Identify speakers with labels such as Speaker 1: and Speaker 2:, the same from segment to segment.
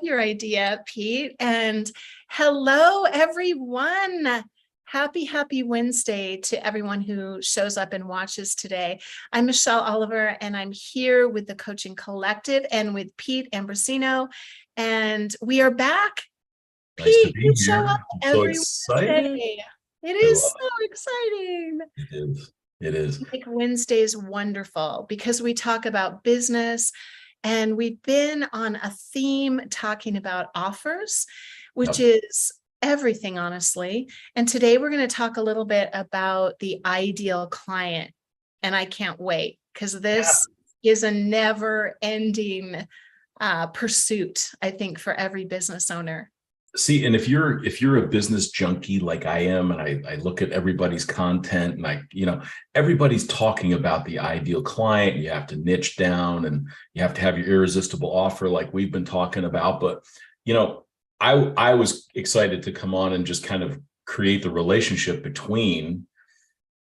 Speaker 1: Your idea, Pete. And hello, everyone. Happy Wednesday to everyone who shows up and watches today. I'm Michelle Oliver, and I'm here with the Coaching Collective and with Pete Ambrosino. And we are back.
Speaker 2: Nice to
Speaker 1: Pete,
Speaker 2: be
Speaker 1: you show
Speaker 2: here.
Speaker 1: up
Speaker 2: I'm so
Speaker 1: every
Speaker 2: excited.
Speaker 1: Wednesday. It
Speaker 2: I
Speaker 1: is
Speaker 2: love
Speaker 1: so exciting.
Speaker 2: it. It is. It is.
Speaker 1: Make Wednesdays wonderful because we talk about business. And we've been on a theme talking about offers, which
Speaker 2: Yep.
Speaker 1: is everything, honestly. And today we're going to talk a little bit about the ideal client. And I can't wait because this is a never ending pursuit, I think, for every business owner.
Speaker 2: See, and if you're a business junkie like I am, and I look at everybody's content, and everybody's talking about the ideal client. You have to niche down, and you have to have your irresistible offer, like we've been talking about. But I was excited to come on and just kind of create the relationship between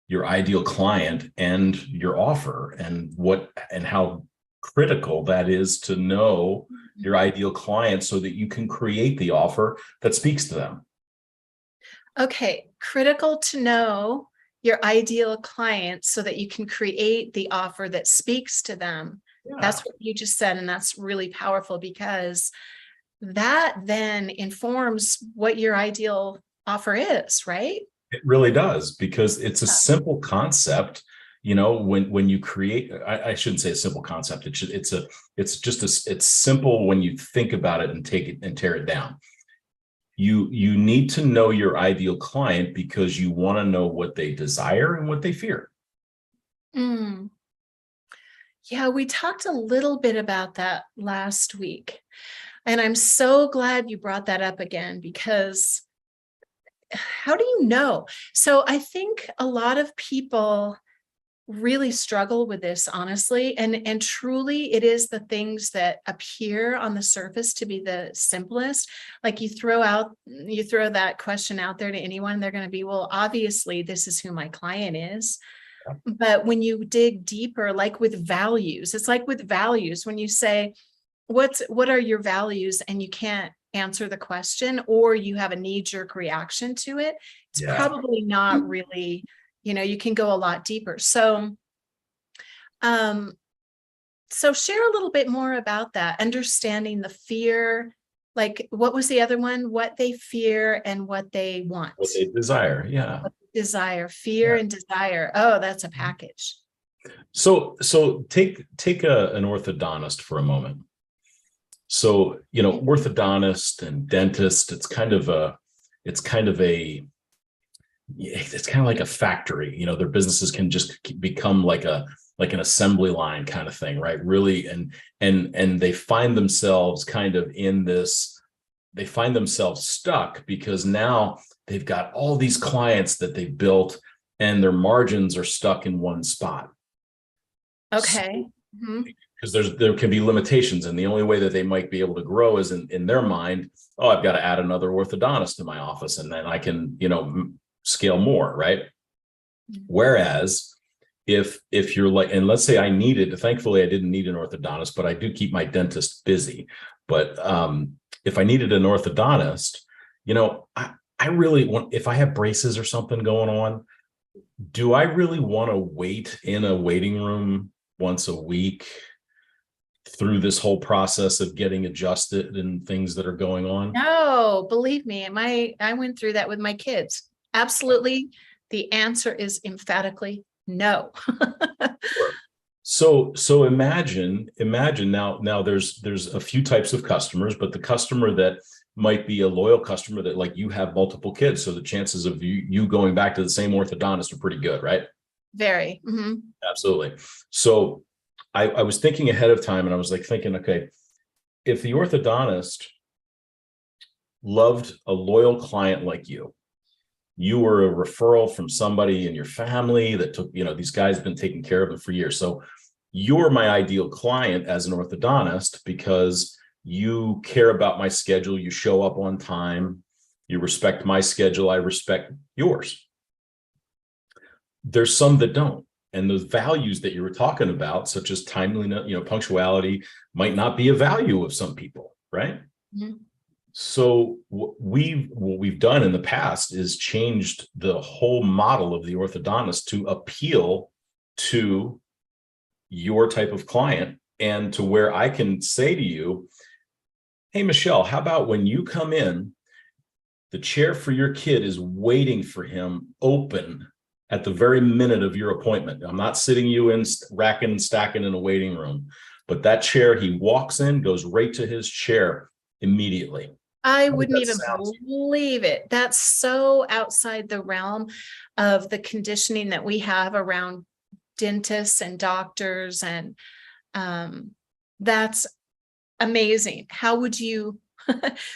Speaker 2: your ideal client and your offer, and how critical that is to know your ideal client so that you can create the offer that speaks to them.
Speaker 1: Okay, critical to know your ideal client so that you can create the offer that speaks to them. Yeah. That's what you just said, and that's really powerful because that then informs what your ideal offer is, right?
Speaker 2: It really does, because it's a simple concept. When you create, I shouldn't say a simple concept. It's simple when you think about it and take it and tear it down. You need to know your ideal client because you want to know what they desire and what they fear.
Speaker 1: Yeah, we talked a little bit about that last week. And I'm so glad you brought that up again, because how do you know? So I think a lot of people really struggle with this, honestly, and truly it is the things that appear on the surface to be the simplest. Like you throw that question out there to anyone, they're going to be, well, obviously this is who my client is. But when you dig deeper, like with values, it's like with values, when you say, what are your values, and you can't answer the question, or you have a knee-jerk reaction to it, it's probably not really, you can go a lot deeper. So share a little bit more about that, understanding the fear. Like, what was the other one? What they fear and what they want.
Speaker 2: What they desire. Yeah.
Speaker 1: What they desire, fear and desire. Oh, that's a package. So
Speaker 2: take an orthodontist for a moment. So, orthodontist and dentist, it's kind of like a factory. Their businesses can just become like an assembly line kind of thing, right? Really. And they find themselves stuck because now they've got all these clients that they've built, and their margins are stuck in one spot.
Speaker 1: Okay.
Speaker 2: Because there can be limitations, and the only way that they might be able to grow is in their mind, oh, I've got to add another orthodontist to my office, and then I can, scale more, right? Whereas if you're like, and let's say thankfully I didn't need an orthodontist, but I do keep my dentist busy. But if I needed an orthodontist, I really want, if I have braces or something going on, do I really want to wait in a waiting room once a week through this whole process of getting adjusted and things that are going on?
Speaker 1: No, believe me, I went through that with my kids. Absolutely. The answer is emphatically no.
Speaker 2: So imagine now there's a few types of customers, but the customer that might be a loyal customer, that like you have multiple kids, so the chances of you going back to the same orthodontist are pretty good, right?
Speaker 1: Very.
Speaker 2: Absolutely. So I was thinking ahead of time, and I was like thinking, okay, if the orthodontist loved a loyal client like you were a referral from somebody in your family that took, these guys have been taking care of them for years. So you're my ideal client as an orthodontist because you care about my schedule. You show up on time. You respect my schedule. I respect yours. There's some that don't. And those values that you were talking about, such as timeliness, punctuality, might not be a value of some people, right?
Speaker 1: Mhm.
Speaker 2: So what we've done in the past is changed the whole model of the orthodontist to appeal to your type of client, and to where I can say to you, hey, Michelle, how about when you come in, the chair for your kid is waiting for him open at the very minute of your appointment. I'm not sitting you in racking and stacking in a waiting room, but that chair, he walks in, goes right to his chair immediately.
Speaker 1: I
Speaker 2: How does
Speaker 1: wouldn't
Speaker 2: that
Speaker 1: even
Speaker 2: sound to you?
Speaker 1: believe it. That's so outside the realm of the conditioning that we have around dentists and doctors. And that's amazing. How would you?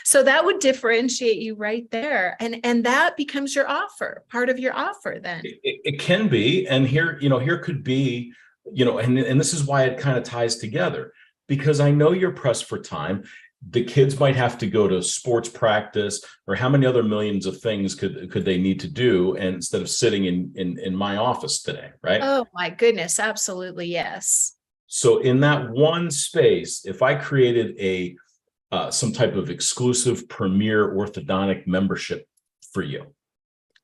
Speaker 1: So that would differentiate you right there. And that becomes your offer, part of your offer then.
Speaker 2: It can be, and here, here could be, and this is why it kind of ties together, because I know you're pressed for time. The kids might have to go to sports practice, or how many other millions of things could they need to do, and instead of sitting in my office today, right?
Speaker 1: Oh my goodness, absolutely, yes.
Speaker 2: So in that one space, if I created a some type of exclusive premier orthodontic membership for you,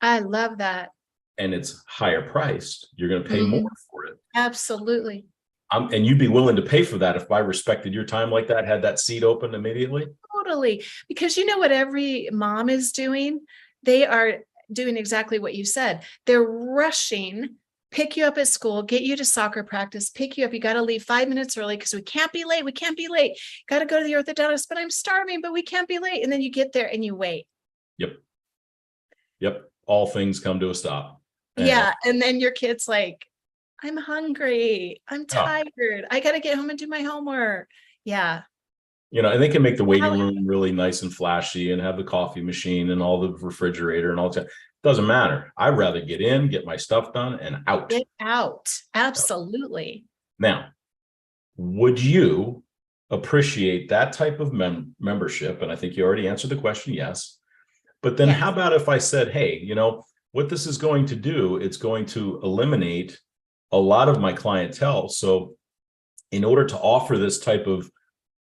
Speaker 1: I love that.
Speaker 2: and it's higher priced, you're going to pay more
Speaker 1: Mhm.
Speaker 2: for it.
Speaker 1: Absolutely.
Speaker 2: And you'd be willing to pay for that if I respected your time like that, had that seat open immediately.
Speaker 1: Totally. Because you know what every mom is doing? They are doing exactly what you said. They're rushing, pick you up at school, get you to soccer practice, pick you up. You got to leave 5 minutes early because we can't be late. We can't be late. Got to go to the orthodontist, but I'm starving, but we can't be late. And then you get there and you wait.
Speaker 2: Yep. Yep. All things come to a stop. And
Speaker 1: Yeah. And then your kid's like, I'm hungry. I'm
Speaker 2: oh,
Speaker 1: tired. I got to get home and do my homework. Yeah.
Speaker 2: and they can make the
Speaker 1: How
Speaker 2: waiting room really nice and flashy and have the coffee machine and all the refrigerator and all that. Doesn't matter. I'd rather get in, get my stuff done, and out.
Speaker 1: get out. Absolutely.
Speaker 2: Now, would you appreciate that type of membership? And I think you already answered the question, yes. But then how
Speaker 1: Yes.
Speaker 2: about if I said, hey, what this is going to do, it's going to eliminate a lot of my clientele. So in order to offer this type of,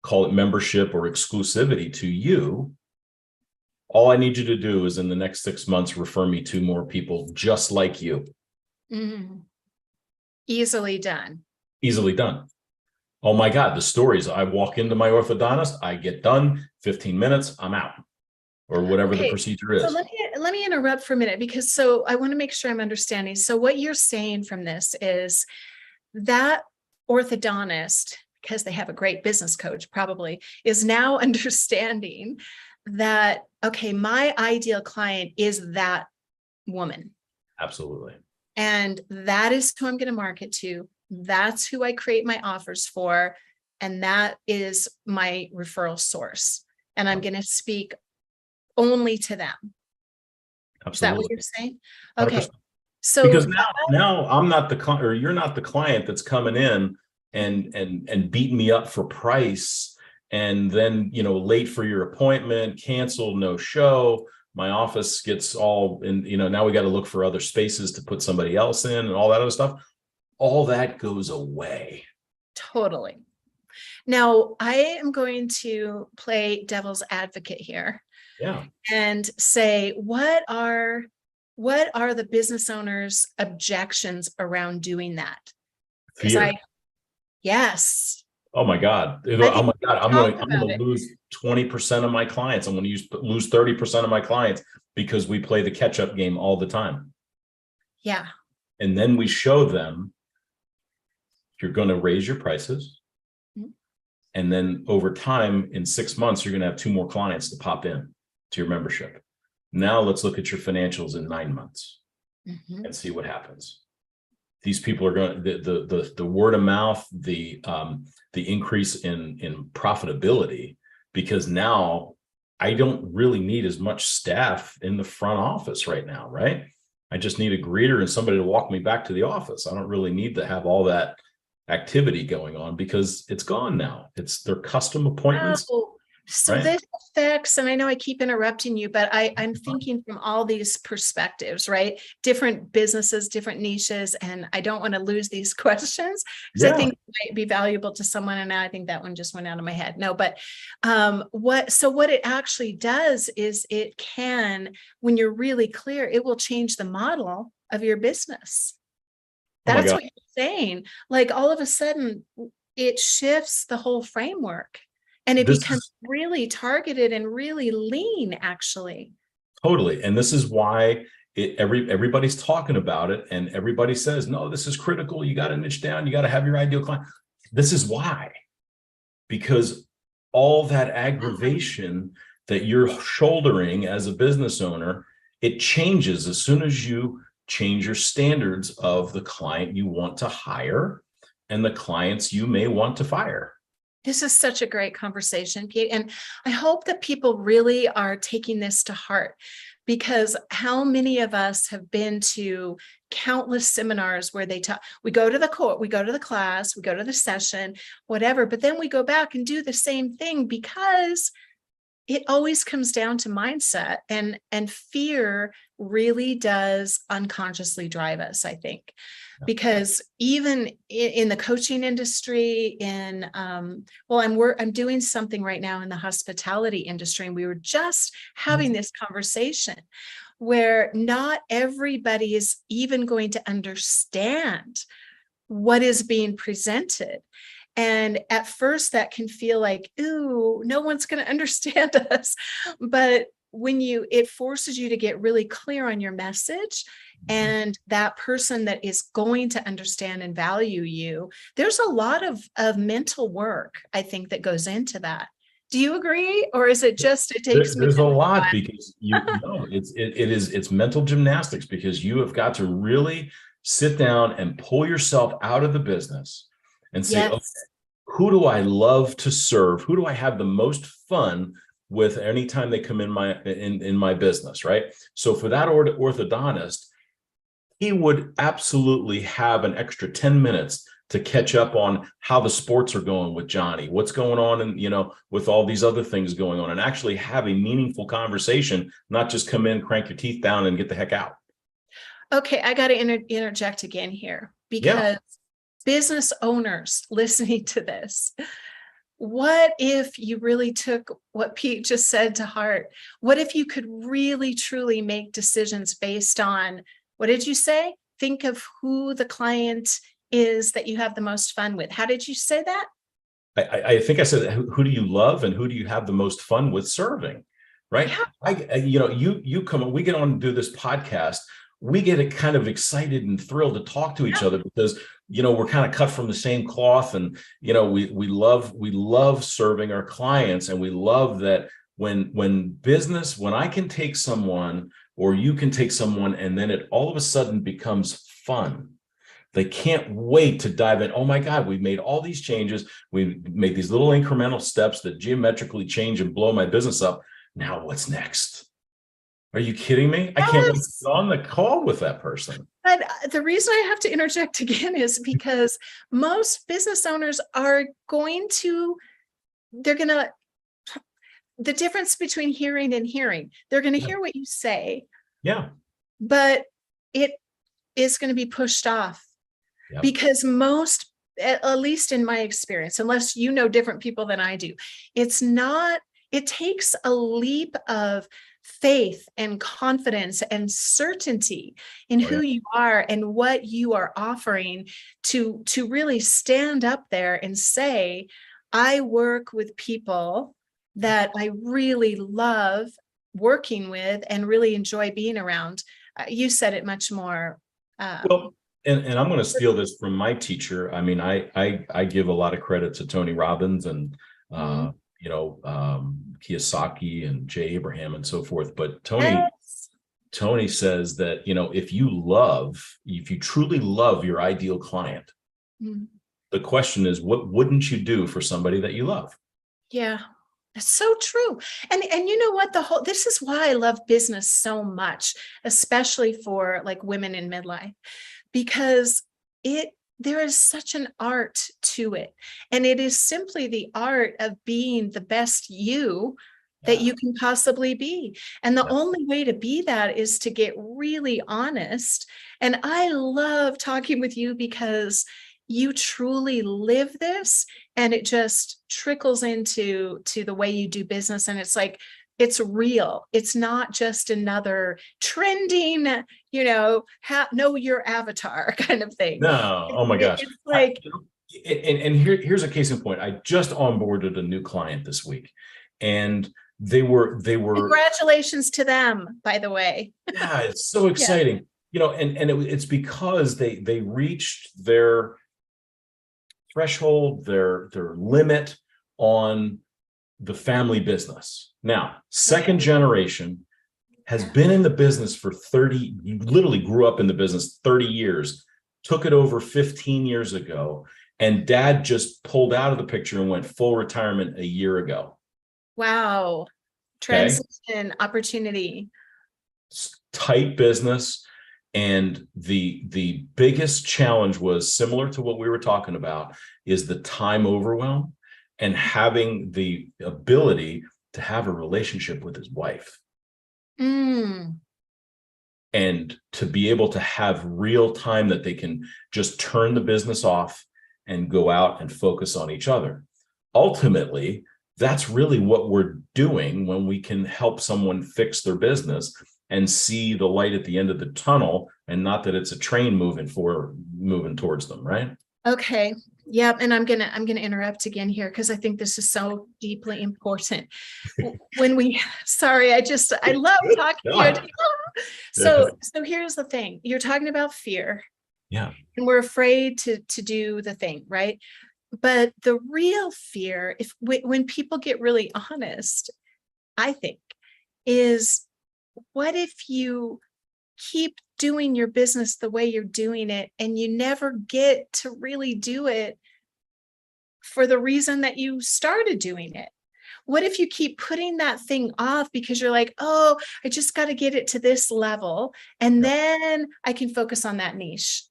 Speaker 2: call it membership or exclusivity to you, all I need you to do is in the next 6 months, refer me to more people just like you.
Speaker 1: Mhm. Easily done.
Speaker 2: Easily done. Oh my God, the stories. I walk into my orthodontist, I get done, 15 minutes, I'm out, or whatever the
Speaker 1: Okay.
Speaker 2: procedure
Speaker 1: So
Speaker 2: is.
Speaker 1: let me interrupt for a minute because so I want to make sure I'm understanding. So what you're saying from this is that orthodontist, because they have a great business coach probably, is now understanding that, okay, my ideal client is that woman.
Speaker 2: Absolutely.
Speaker 1: And that is who I'm going to market to. That's who I create my offers for. And that is my referral source. And I'm going to speak only to them. Is that what
Speaker 2: Absolutely.
Speaker 1: you're saying? Okay.
Speaker 2: 100%. Because
Speaker 1: So
Speaker 2: now I'm not the client, or you're not the client that's coming in and beating me up for price, and then late for your appointment, canceled, no show. My office gets all in, now we got to look for other spaces to put somebody else in and all that other stuff. All that goes away.
Speaker 1: totally. Now I am going to play devil's advocate here
Speaker 2: Yeah.
Speaker 1: and say, what are the business owners' objections around doing that? Because
Speaker 2: Fear.
Speaker 1: yes,
Speaker 2: Oh my God.
Speaker 1: I
Speaker 2: Oh
Speaker 1: think
Speaker 2: my
Speaker 1: we
Speaker 2: God.
Speaker 1: can
Speaker 2: I'm
Speaker 1: talk
Speaker 2: going to,
Speaker 1: about it.
Speaker 2: lose 20% of my clients. I'm going to lose 30% of my clients because we play the catch up game all the time.
Speaker 1: Yeah.
Speaker 2: And then we show them you're going to raise your prices.
Speaker 1: Mhm.
Speaker 2: And then over time, in 6 months, you're going to have 2 more clients to pop in to your membership. Now let's look at your financials in 9 months
Speaker 1: Mhm.
Speaker 2: and see what happens. These people are going to the word of mouth, the increase in profitability, because now I don't really need as much staff in the front office right now, right? I just need a greeter and somebody to walk me back to the office. I don't really need to have all that activity going on because it's gone now. It's their custom appointments.
Speaker 1: Oh, So
Speaker 2: right?
Speaker 1: this affects, and I know I keep interrupting you, but I'm thinking from all these perspectives, right? Different businesses, different niches, and I don't want to lose these questions because I
Speaker 2: Yeah.
Speaker 1: think it might be valuable to someone. And now I think that one just went out of my head. No, but what it actually does is it can, when you're really clear, it will change the model of your business.
Speaker 2: Oh my
Speaker 1: That's
Speaker 2: God.
Speaker 1: what you're saying. Like all of a sudden, it shifts the whole framework and it
Speaker 2: This
Speaker 1: becomes
Speaker 2: is
Speaker 1: really targeted and really lean, actually.
Speaker 2: totally, and this is why everybody's talking about it, and everybody says, no, this is critical. You got to niche down. You got to have your ideal client. This is why, because all that aggravation that you're shouldering as a business owner, it changes as soon as you change your standards of the client you want to hire and the clients you may want to fire.
Speaker 1: This is such a great conversation, Pete. And I hope that people really are taking this to heart, because how many of us have been to countless seminars where they talk, we go to the court, we go to the class, we go to the session, whatever, but then we go back and do the same thing because it always comes down to mindset, and fear really does unconsciously drive us, I think. Because even in the coaching industry, I'm doing something right now in the hospitality industry, and we were just having this conversation where not everybody is even going to understand what is being presented. And at first that can feel like, ooh, no one's going to understand us. But it forces you to get really clear on your message, and that person that is going to understand and value you, there's a lot of mental work, I think, that goes into that. Do you agree? Or is it just, it takes me
Speaker 2: There's a
Speaker 1: a
Speaker 2: lot,
Speaker 1: while?
Speaker 2: because you know it's mental gymnastics, because you have got to really sit down and pull yourself out of the business and say, okay,
Speaker 1: Yes.
Speaker 2: who do I love to serve? Who do I have the most fun with anytime they come in my business, right? So for that orthodontist, he would absolutely have an extra 10 minutes to catch up on how the sports are going with Johnny, what's going on, and with all these other things going on, and actually have a meaningful conversation, not just come in, crank your teeth down, and get the heck out.
Speaker 1: Okay, I got to interject again here,
Speaker 2: Yeah.
Speaker 1: because business owners listening to this, what if you really took what Pete just said to heart? What if you could really, truly make decisions based on, what did you say? Think of who the client is that you have the most fun with. How did you say that?
Speaker 2: I think I said, who do you love and who do you have the most fun with serving? Right.
Speaker 1: Yeah.
Speaker 2: You come, we get on and do this podcast. We get it kind of excited and thrilled to talk to each other because, we're kind of cut from the same cloth, and, we love serving our clients. And we love that when I can take someone, or you can take someone, and then it all of a sudden becomes fun. They can't wait to dive in. Oh my God, we've made all these changes. We've made these little incremental steps that geometrically change and blow my business up. Now what's next? Are you kidding me? I can't wait to
Speaker 1: Yes.
Speaker 2: get on the call with that person.
Speaker 1: But the reason I have to interject again is because most business owners are they're going to, the difference between hearing and hearing, they're going to
Speaker 2: Yeah.
Speaker 1: hear what you say,
Speaker 2: Yeah.
Speaker 1: but it is going to be pushed off.
Speaker 2: Yep.
Speaker 1: Because most, at least in my experience, unless you know different people than I do, it takes a leap of faith and confidence and certainty in
Speaker 2: Oh, yeah.
Speaker 1: who you are and what you are offering to really stand up there and say, I work with people that I really love working with and really enjoy being around. You said it much more.
Speaker 2: Well, and I'm going to steal this from my teacher. I mean, I give a lot of credit to Tony Robbins and
Speaker 1: Mhm.
Speaker 2: Kiyosaki and Jay Abraham and so forth. But
Speaker 1: Yes.
Speaker 2: Tony says that, if you truly love your ideal client,
Speaker 1: Mm.
Speaker 2: the question is, what wouldn't you do for somebody that you love?
Speaker 1: Yeah, that's so true. And you know what? This is why I love business so much, especially for like women in midlife, because it there is such an art to it. And it is simply the art of being the best you that
Speaker 2: Yeah.
Speaker 1: you can possibly be. And the
Speaker 2: Yeah.
Speaker 1: only way to be that is to get really honest. And I love talking with you because you truly live this, and it just trickles into the way you do business. And it's like, it's real. It's not just another trending, know your avatar kind of thing.
Speaker 2: No. Oh my gosh.
Speaker 1: It's like,
Speaker 2: And here's a case in point. I just onboarded a new client this week, and they were
Speaker 1: congratulations to them, by the way.
Speaker 2: yeah, it's so
Speaker 1: Yeah.
Speaker 2: exciting. It's because they reached their threshold, their limit on the family business. Now, second generation has been in the business for 30, literally grew up in the business 30 years, took it over 15 years ago, and dad just pulled out of the picture and went full retirement a year ago.
Speaker 1: Wow.
Speaker 2: Okay.
Speaker 1: Transition opportunity.
Speaker 2: Tight business. And the biggest challenge was similar to what we were talking about, is the time overwhelm and having the ability to have a relationship with his wife. And to be able to have real time that they can just turn the business off and go out and focus on each other. Ultimately, that's really what we're doing when we can help someone fix their business and see the light at the end of the tunnel, and not that it's a train moving towards them, right?
Speaker 1: Okay. Yep. And I'm gonna interrupt again here because I think this is so deeply important. Sorry, I love talking here. So here's the thing. You're talking about fear.
Speaker 2: Yeah.
Speaker 1: And we're afraid to do the thing, right? But the real fear, when people get really honest, I think, is what if you keep doing your business the way you're doing it and you never get to really do it for the reason that you started doing it? What if you keep putting that thing off because you're like, oh, I just got to get it to this level and then I can focus on that niche.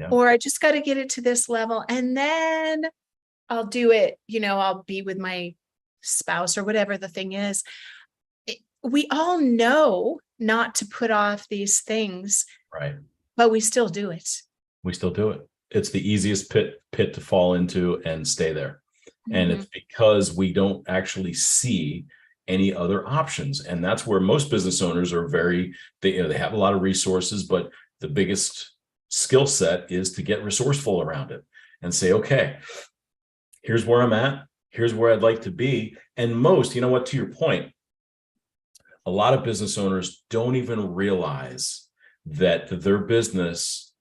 Speaker 2: Yeah.
Speaker 1: Or I just got to get it to this level and then I'll do it, I'll be with my spouse or whatever the thing is. We all know not to put off these things,
Speaker 2: right?
Speaker 1: But we still do it.
Speaker 2: We still do it. It's the easiest pit to fall into and stay there. And it's because we don't actually see any other options. And that's where most business owners are they have a lot of resources, but the biggest skill set is to get resourceful around it and say, okay, here's where I'm at. Here's where I'd like to be. And most, to your point, a lot of business owners don't even realize that their business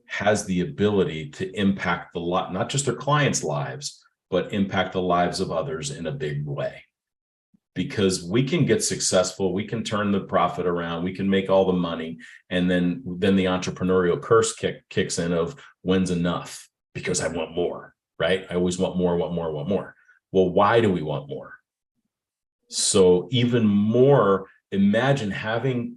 Speaker 2: has the ability to impact not just their clients' lives, but impact the lives of others in a big way. Because we can get successful, we can turn the profit around, we can make all the money, and then the entrepreneurial curse kicks in of when's enough, because I want more, right? I always want more, want more, want more. Well, why do we want more? So even more, imagine having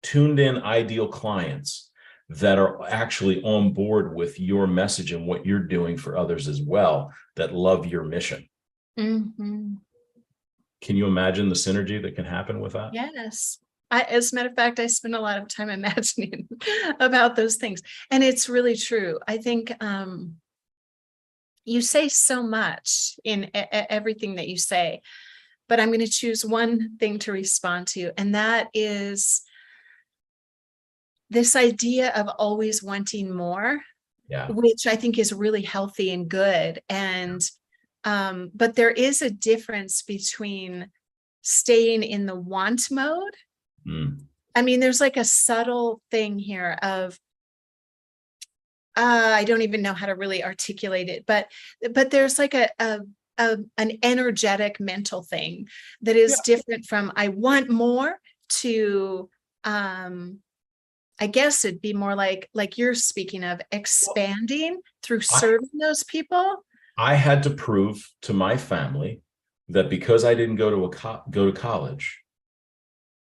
Speaker 2: tuned in ideal clients that are actually on board with your message and what you're doing for others as well, that love your mission. Can you imagine the synergy that can happen with that?
Speaker 1: Yes. As a matter of fact, I spend a lot of time imagining about those things. And it's really true. I think you say so much in everything that you say, but I'm going to choose one thing to respond to. And that is this idea of always wanting more, which I think is really healthy and good. And, but there is a difference between staying in the want mode. I mean, there's like a subtle thing here of, I don't even know how to really articulate it, but there's like an energetic mental thing that is different from I want more to, I guess it'd be more like you're speaking of expanding through serving those people.
Speaker 2: I had to prove to my family that because I didn't go to college,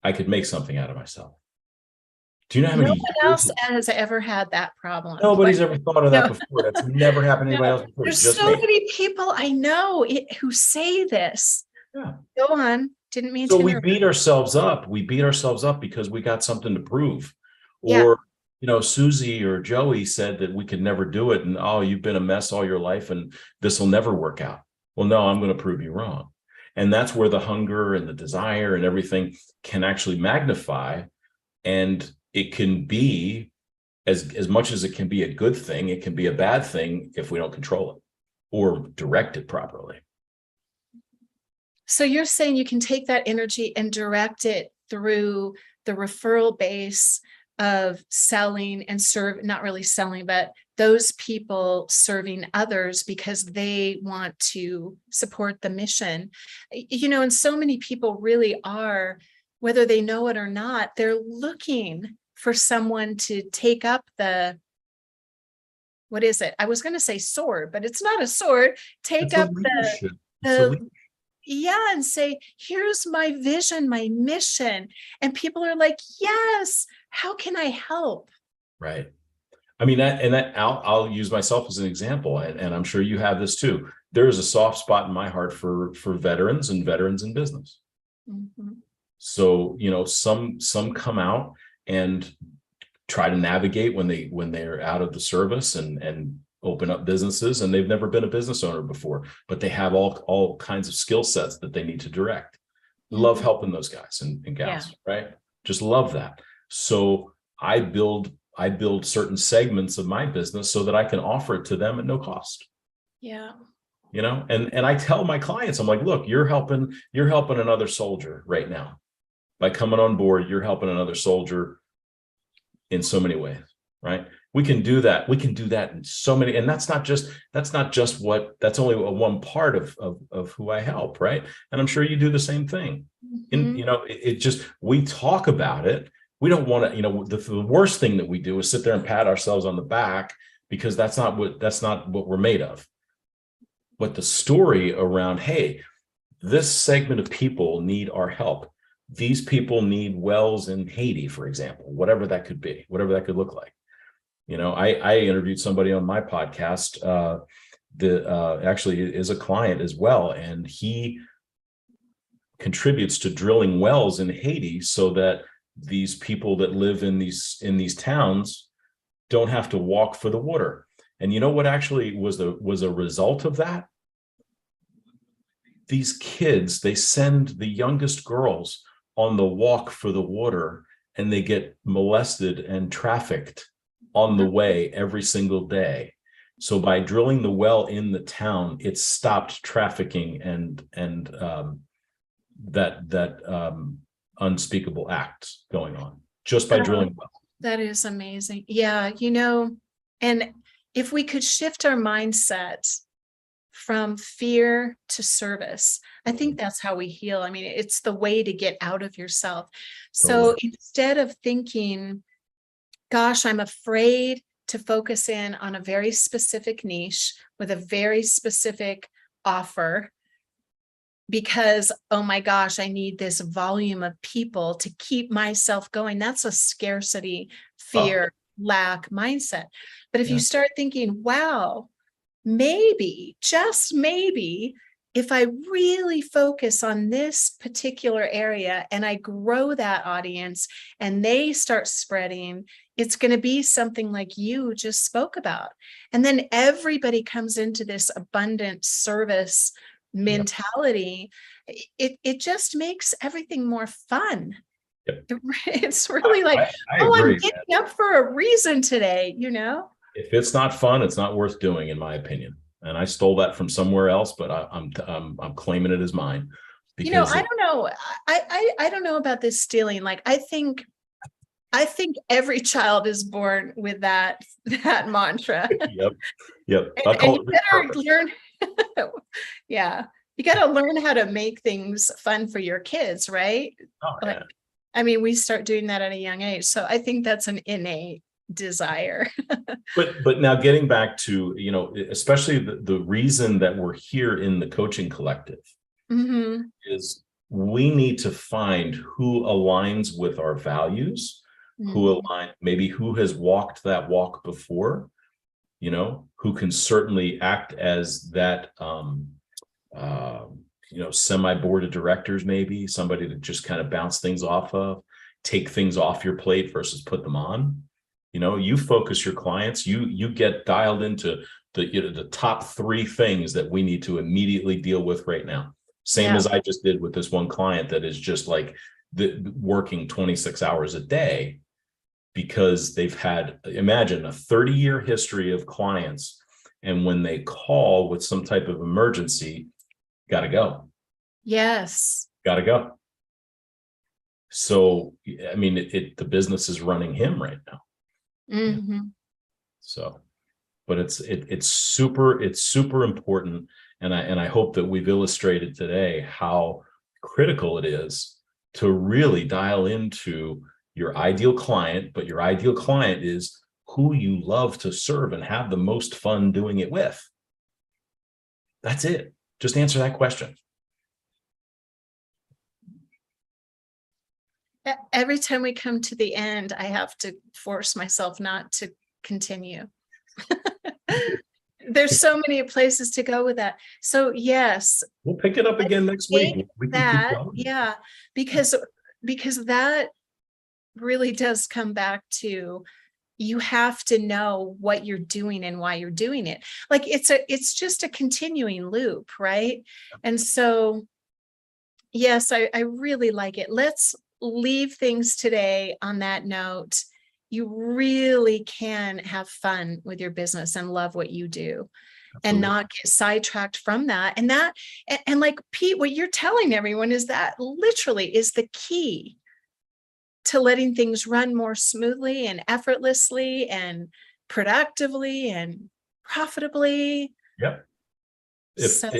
Speaker 2: I could make something out of myself. Do you know how
Speaker 1: No
Speaker 2: many
Speaker 1: one
Speaker 2: years?
Speaker 1: else has ever had that problem.
Speaker 2: Nobody's ever thought of that
Speaker 1: No,
Speaker 2: before. That's never happened to anybody
Speaker 1: no.
Speaker 2: else before.
Speaker 1: There's
Speaker 2: Just
Speaker 1: so
Speaker 2: me.
Speaker 1: many people I know who say this.
Speaker 2: Yeah.
Speaker 1: Go on. Didn't mean
Speaker 2: So
Speaker 1: to
Speaker 2: we
Speaker 1: interrupt.
Speaker 2: beat ourselves up. We beat ourselves up because we got something to prove.
Speaker 1: Yeah.
Speaker 2: Or, Susie or Joey said that we could never do it. And, oh, you've been a mess all your life and this will never work out. Well, no, I'm going to prove you wrong. And that's where the hunger and the desire and everything can actually magnify. And it can be as much as it can be a good thing, it can be a bad thing if we don't control it or direct it properly.
Speaker 1: So you're saying you can take that energy and direct it through the referral base of selling and not really selling, but those people serving others because they want to support the mission. And so many people really are, whether they know it or not, they're looking for someone to take up what is it? I was going to say sword, but it's not a sword. Take
Speaker 2: It's a
Speaker 1: up
Speaker 2: leadership.
Speaker 1: the and say, here's my vision, my mission. And people are like, yes, how can I help?
Speaker 2: Right. I mean, I'll use myself as an example, and I'm sure you have this too. There is a soft spot in my heart for veterans and veterans in business.
Speaker 1: Mm-hmm.
Speaker 2: So, some come out and try to navigate when they're out of the service and open up businesses, and they've never been a business owner before, but they have all kinds of skill sets that they need to direct.
Speaker 1: Mm-hmm.
Speaker 2: Love helping those guys and gals, right? Just love that. So I build certain segments of my business so that I can offer it to them at no cost.
Speaker 1: Yeah.
Speaker 2: And I tell my clients, I'm like, look, you're helping another soldier right now. By coming on board, you're helping another soldier in so many ways, right? We can do that. We can do that in so many, and that's only one part of who I help, right? And I'm sure you do the same thing.
Speaker 1: Mm-hmm.
Speaker 2: And we talk about it. We don't want to, the worst thing that we do is sit there and pat ourselves on the back, because that's not what we're made of. But the story around, hey, this segment of people need our help. These people need wells in Haiti, for example, whatever that could be, whatever that could look like. I interviewed somebody on my podcast that actually is a client as well, and he contributes to drilling wells in Haiti so that these people that live in these towns don't have to walk for the water. And you know what actually was a result of that? These kids, they send the youngest girls on the walk for the water, and they get molested and trafficked on the way every single day. So by drilling the well in the town, it stopped trafficking and that unspeakable acts going on just by drilling well.
Speaker 1: That is amazing. Yeah, and if we could shift our mindset from fear to service, I think that's how we heal. I mean, it's the way to get out of yourself. So instead of thinking, gosh, I'm afraid to focus in on a very specific niche with a very specific offer, because, oh my gosh, I need this volume of people to keep myself going. That's a scarcity, fear, lack mindset. But if you start thinking, wow, maybe, just maybe, if I really focus on this particular area and I grow that audience and they start spreading, it's going to be something like you just spoke about. And then everybody comes into this abundant service mentality. It just makes everything more fun.
Speaker 2: Yep.
Speaker 1: It's really like,
Speaker 2: I agree,
Speaker 1: I'm getting up for a reason today,
Speaker 2: If it's not fun, it's not worth doing, in my opinion. And I stole that from somewhere else, but I'm claiming it as mine. Because
Speaker 1: I don't know. I don't know about this stealing. Like, I think every child is born with that mantra.
Speaker 2: Yep.
Speaker 1: And you better learn. Yeah, you got to learn how to make things fun for your kids, right?
Speaker 2: Oh,
Speaker 1: like,
Speaker 2: yeah.
Speaker 1: I mean, we start doing that at a young age, so I think that's an innate desire.
Speaker 2: But now getting back to, especially the reason that we're here in the coaching collective is we need to find who aligns with our values who
Speaker 1: Mhm.
Speaker 2: align, maybe who has walked that walk before, who can certainly act as that, uh, semi board of directors, maybe somebody to just kind of bounce things off of, take things off your plate versus put them on. You focus your clients, you get dialed into the top three things that we need to immediately deal with right now. Same
Speaker 1: Yeah.
Speaker 2: as I just did with this one client that is just like working 26 hours a day because they've had, imagine, a 30-year history of clients. And when they call with some type of emergency, got to go.
Speaker 1: Yes.
Speaker 2: Got to go. So, I mean, the business is running him right now.
Speaker 1: Mm-hmm.
Speaker 2: So, but it's super important. And I hope that we've illustrated today how critical it is to really dial into your ideal client, but your ideal client is who you love to serve and have the most fun doing it with. That's it. Just answer that question.
Speaker 1: Every time we come to the end, I have to force myself not to continue. There's so many places to go with that. So yes,
Speaker 2: We'll pick it up again next week. We can keep
Speaker 1: that,
Speaker 2: going.
Speaker 1: yeah, because that really does come back to, you have to know what you're doing and why you're doing it. Like it's just a continuing loop, right? And so yes, I really like it. Let's leave things today on that note. You really can have fun with your business and love what you do and
Speaker 2: Absolutely.
Speaker 1: not get sidetracked from that. And like Pete, what you're telling everyone is that literally is the key to letting things run more smoothly and effortlessly and productively and profitably.
Speaker 2: Yep.
Speaker 1: So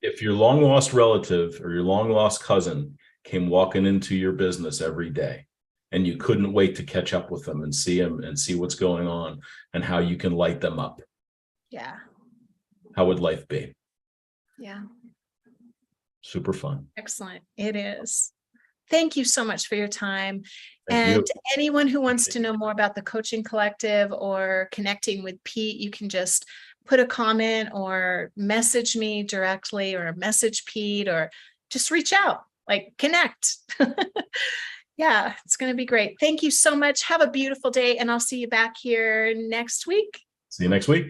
Speaker 2: If your long lost relative or your long lost cousin came walking into your business every day and you couldn't wait to catch up with them and see them and see what's going on and how you can light them up,
Speaker 1: yeah,
Speaker 2: how would life be?
Speaker 1: yeah.
Speaker 2: Super fun.
Speaker 1: Excellent. It is. Thank you so much for your time.
Speaker 2: Thank
Speaker 1: And
Speaker 2: you.
Speaker 1: anyone who wants to know more about the coaching collective or connecting with Pete, you can just put a comment or message me directly or message Pete or just reach out, like connect. Yeah, it's going to be great. Thank you so much. Have a beautiful day, and I'll see you back here next week.
Speaker 2: See you next week.